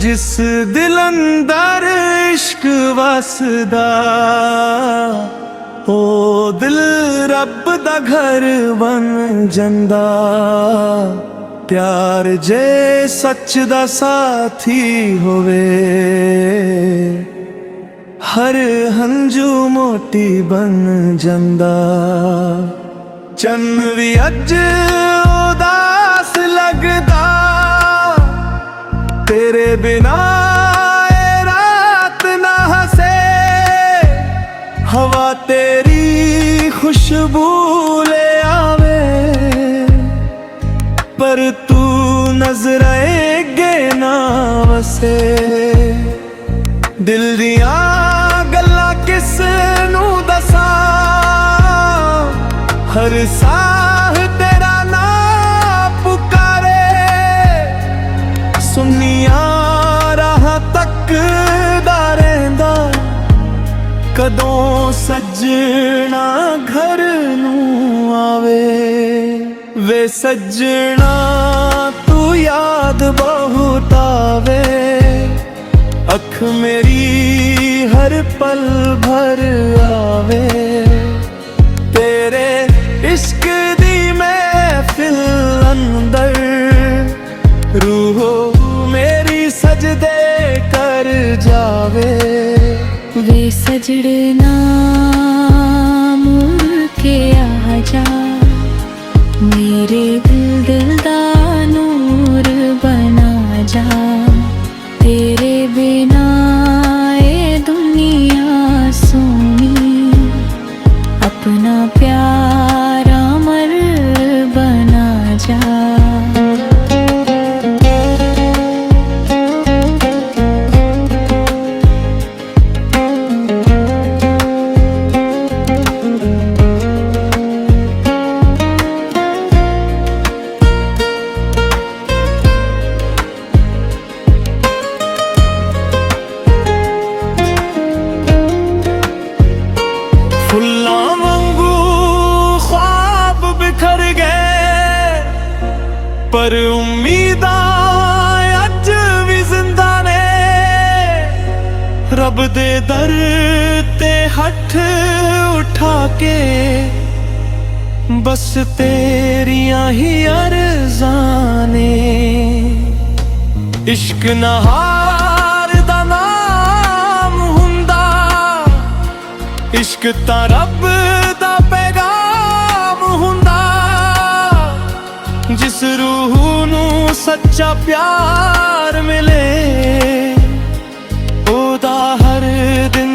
जिस दिल अंदर इश्क वसदा ओ दिल रब दा घर बन जंदा। प्यार जे सच दा साथी होवे हर हंजू मोटी बन जंदा। चन्न भी अज उदास लगदा तेरे बिना ए रात ना हसे। हवा तेरी खुशबू ले आवे पर तू नजर आएगे ना वसे। दिल दिया गल्लां किस नू दसा हर साह तेरा ना पुकारे। सुनिया राह तकदा रहिंदा कदों सजना घर नू आवे। वे सजना तू याद बहुत आवे अख मेरी हर पल भर आवे। तेरे इश्क दी महफिल अंदर रूहो मेरी सजदे कर जावे। वे सजड़ना मुड़ के आ जा मेरे दिल दा नूर बना जा। तेरे बिना ये दुनिया सोनी अपना प्यार अमर बना जा। फुल्लां वांगू ख्वाब बिखर गए पर उम्मीदां अज भी जिंदा ने। रब दे दर ते हथ उठा के बस तेरियां ही अर्ज़ां ने। इश्क नहार दा नाम हुंदा इश्क ता रब दा पैगाम हुंदा। जिस रूह नू सच्चा प्यार मिले ओदा हर दिन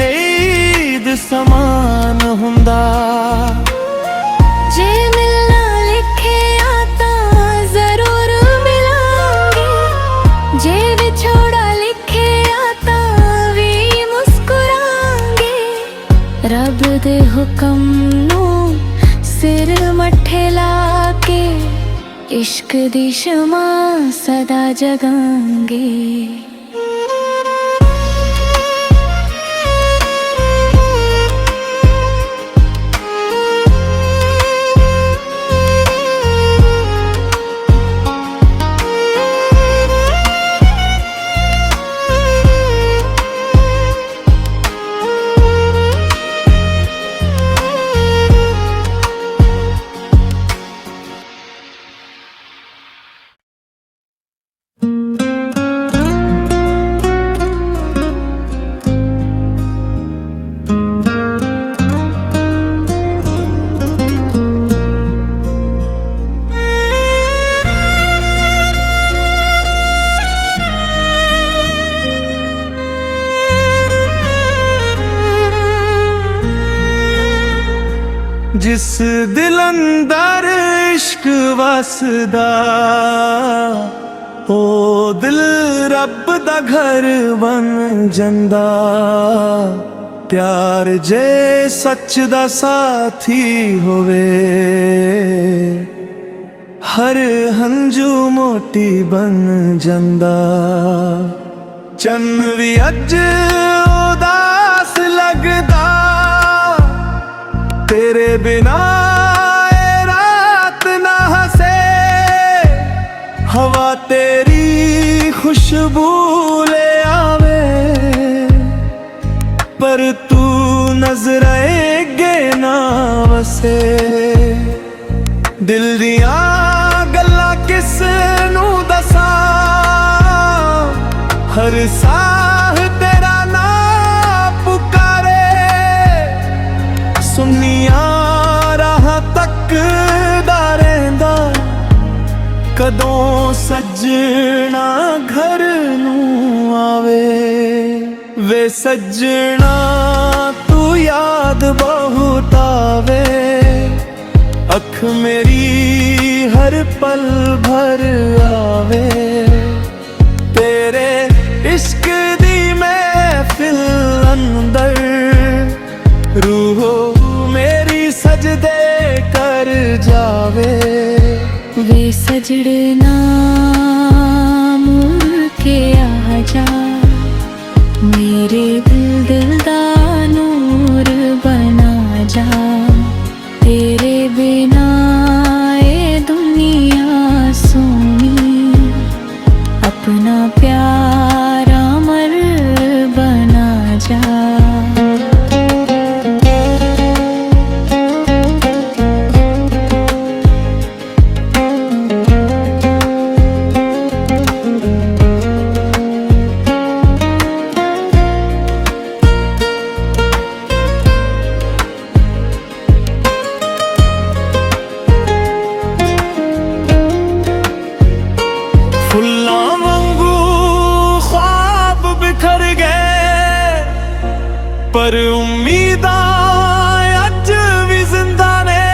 ईद समान हुंदा। जे मिलना लिखे आता जरूर मिलांगे जे विछोड़ा लिखे आता भी मुस्कुरांगे। रब दे हुक्म नू सिर मथे लाके इश्क दी शमा सदा जगांगे। जिस दिल अंदर इश्क वसदा ओ दिल रब दा घर बन जंदा। प्यार जे सच दा साथी होवे हर हंजू मोटी बन जंदा। चन्न भी अज उदास लगदा तेरे बिना ए रात ना हसे। हवा तेरी खुशबू ले आवे, पर तू नजर आएगे ना वसे। दिल दिया गल्लां किस नू दसा, हर साह तेरा ना पुकारे। सुनिया राह तकदा रहिंदा, कदों सजना घर नू आवे। वे सजना तू याद बहुत आवे, अख मेरी हर पल भर आवे। तेरे इश्क दी महफिल अंदर, रूहो मेरी सजदे कर जावे। वे सजड़ना मुड़ के आ जा, मेरे दिल दा नूर बना जा। तेरे बिना ये दुनिया सोनी, अपना प्यारा मर बना जा। फुल्लां वांगू ख्वाब बिखर गए, पर उम्मीदां अज भी जिंदा ने।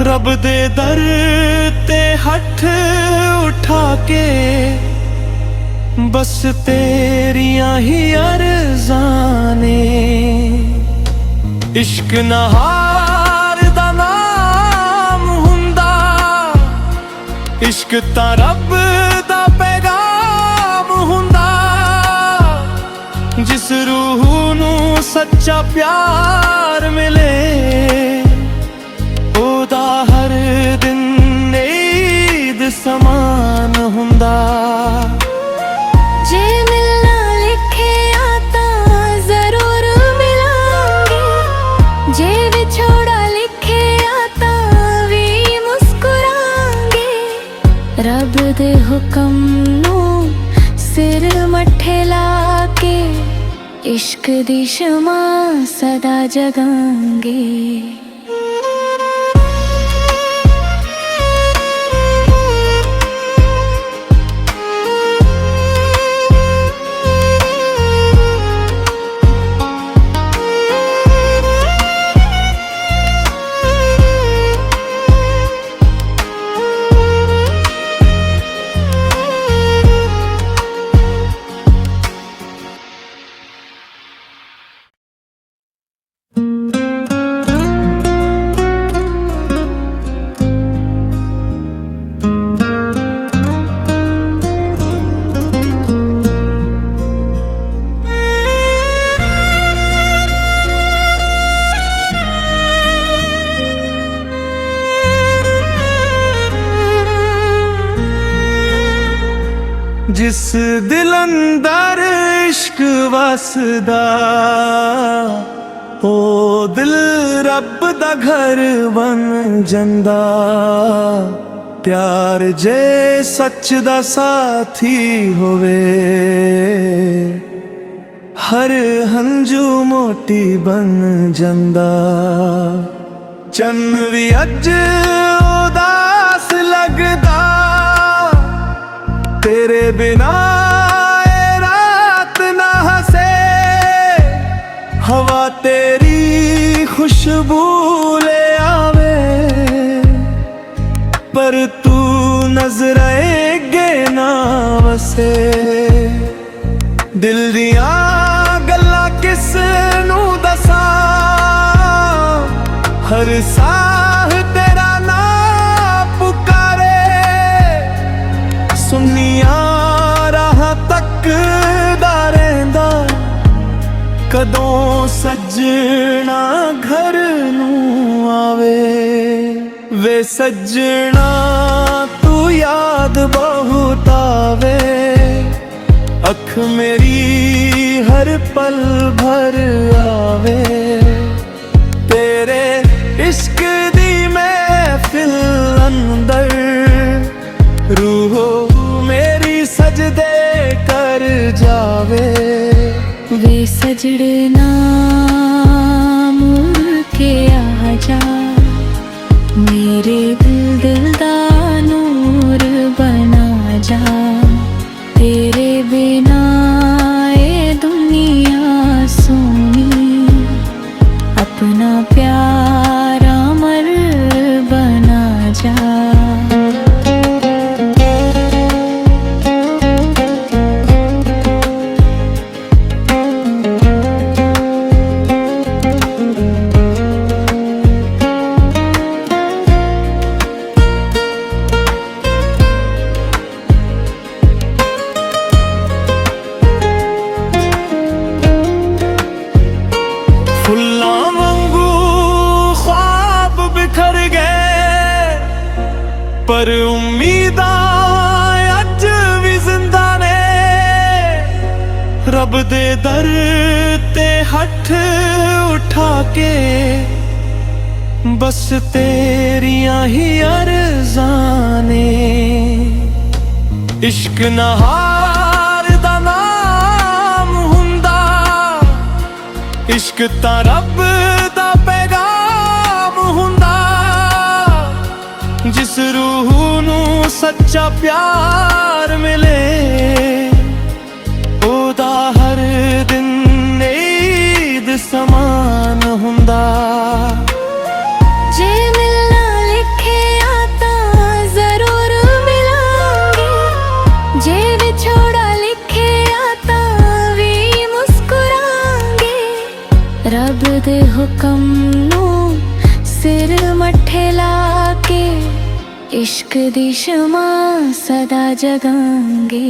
रब दे दर ते हथ उठा के, बस तेरियां ही अर्ज़ां ने। इश्क नहार दा नाम हुंदा, इश्क तां रब दा पैगाम हुंदा। जिस रूह नू सच्चा प्यार मिले, ओदा हर दिन ईद समान हुंदा। जे मिलना लिखे आता जरूर मिलांगे, जे विछोड़ा लिखे आता भी मुस्कुरांगे। रब दे हुक्म नू सिर मत्थे लाके, इश्क दी शमा सदा जगांगे। जिस दिल अंदर इश्क वसदा, ओ दिल रब दा घर बन जंदा। प्यार जे सच दा साथी होवे, हर हंजू मोटी बन जंदा। चन्न भी अज उदास लगदा, तेरे बिना ए रात ना हंसे। हवा तेरी खुशबू ले आवे, पर तू नजर आएगे ना वसे। दिल दिया गल्लां किस नू दसा, हर साह तेरा ना पुकारे। सुनिया राह तकदा रहिंदा, कदों सजना घर नू आवे। वे सजना तू याद बहुत आवे, अख मेरी हर पल भर आवे। तेरे इश्क दी महफिल अंदर रूहो मेरी सजदे कर जावे। वे सजड़ना मुड़ के आ जा, मेरे दिल दा नूर बना जा। तेरे बिना ये दुनिया सोनी, अपना प्यारा अमर बना जा। फुल्लां वांगू ख्वाब बिखर गए, पर उम्मीदां अज भी जिंदा ने। रब दे दर ते हथ उठा के, बस तेरियां ही अर्ज़ां ने। इश्क नहार दा नाम हुंदा, इश्क तां रब दा पैगाम हुंदा। जिस रूह नू सच्चा प्यार मिले, ओदा हर दिन ईद समान हुंदा। जे मिलना लिखे आता जरूर मिलांगे, जे विछोड़ा लिखे आता भी मुस्कुरांगे। रब दे हुक्म नू सिर मत्थे ला के, इश्क दी शमा सदा जगांगे।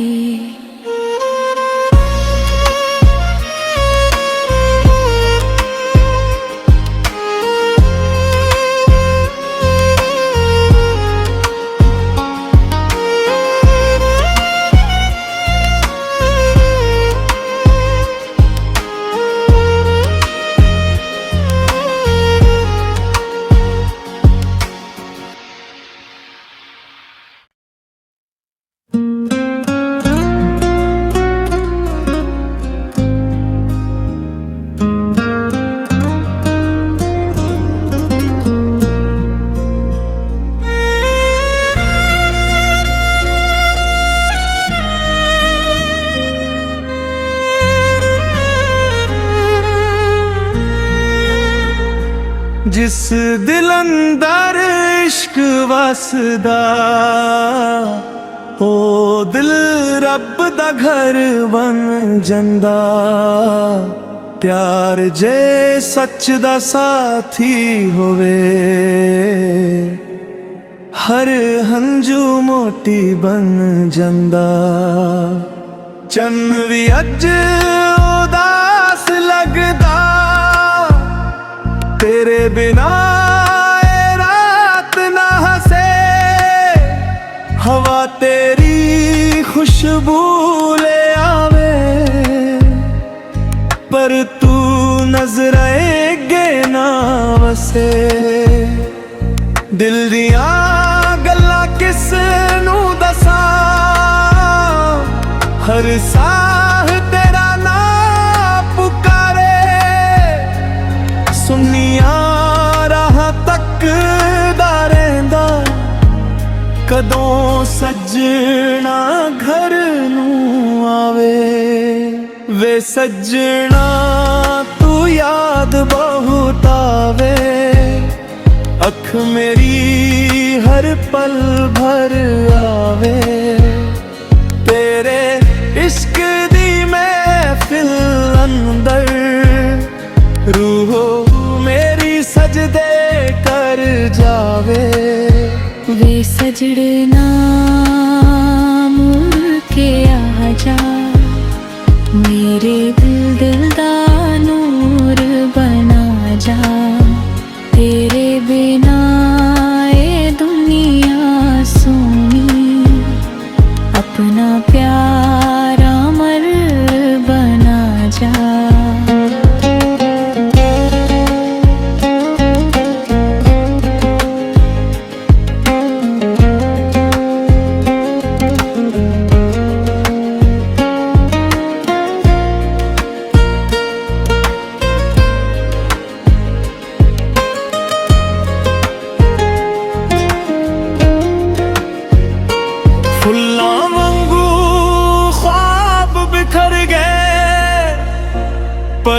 जिस दिल अंदर इश्क वसदा, ओ दिल रब दा घर बन जंदा। प्यार जे सच दा साथी होवे, हर हंजू मोटी बन जंदा। चन्न भी अज उदास लगदा, तेरे बिना ए रात ना हंसे। हवा तेरी खुशबू ले आवे, पर तू नजर आएगे ना वसे। दिल दियां गल्लां किस नू दसां, हर साह तेरा नाम पुकारे। सुनिया राह तकदा रहिंदा, कदों सजना घर नू आवे। वे सजना तू याद बहुत आवे, अख मेरी हर पल भर आवे। तेरे इश्क दी महफिल अंदर रूहो मेरी सजदे कर जावे। वे सजड़ना मुड़ के आ जा, मेरे दिल दा नूर बना जा। तेरे बिना ये दुनिया सोनी,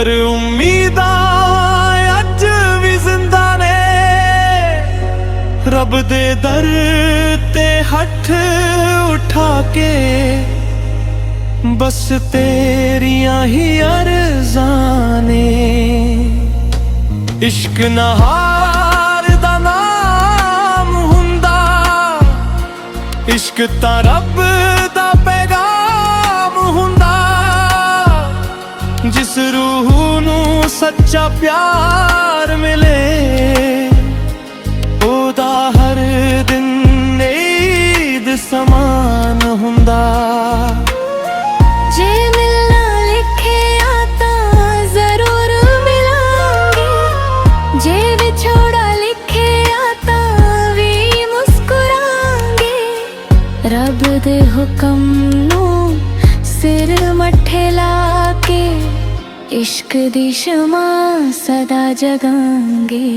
पर उम्मीदां अज भी जिंदा ने रब दे दर ते हथ उठा के बस तेरियां ही अर्ज़ां ने इश्क नहार दा नाम हुंदा इश्क तां रब दा पैगाम हुंदा जिस रूह नूं सच्चा प्यार मिले ओदा हर दिन ईद समान हुंदा जे मिलना लिखे आता जरूर मिलांगे जे विछोड़ा लिखे आता भी मुस्कुरांगे रब दे हुक्म नू सिर मत्थे ला के इश्क दी शमा सदा जगांगे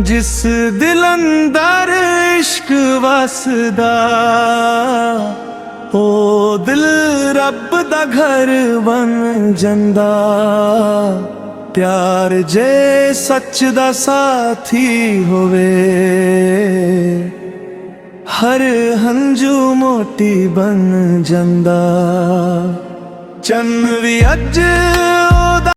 जिस दिल अंदर इश्क वसदा ओ दिल रब दा घर बन जंदा प्यार जे सच दा साथी होवे हर हंजू मोटी बन जंदा चन्न भी अज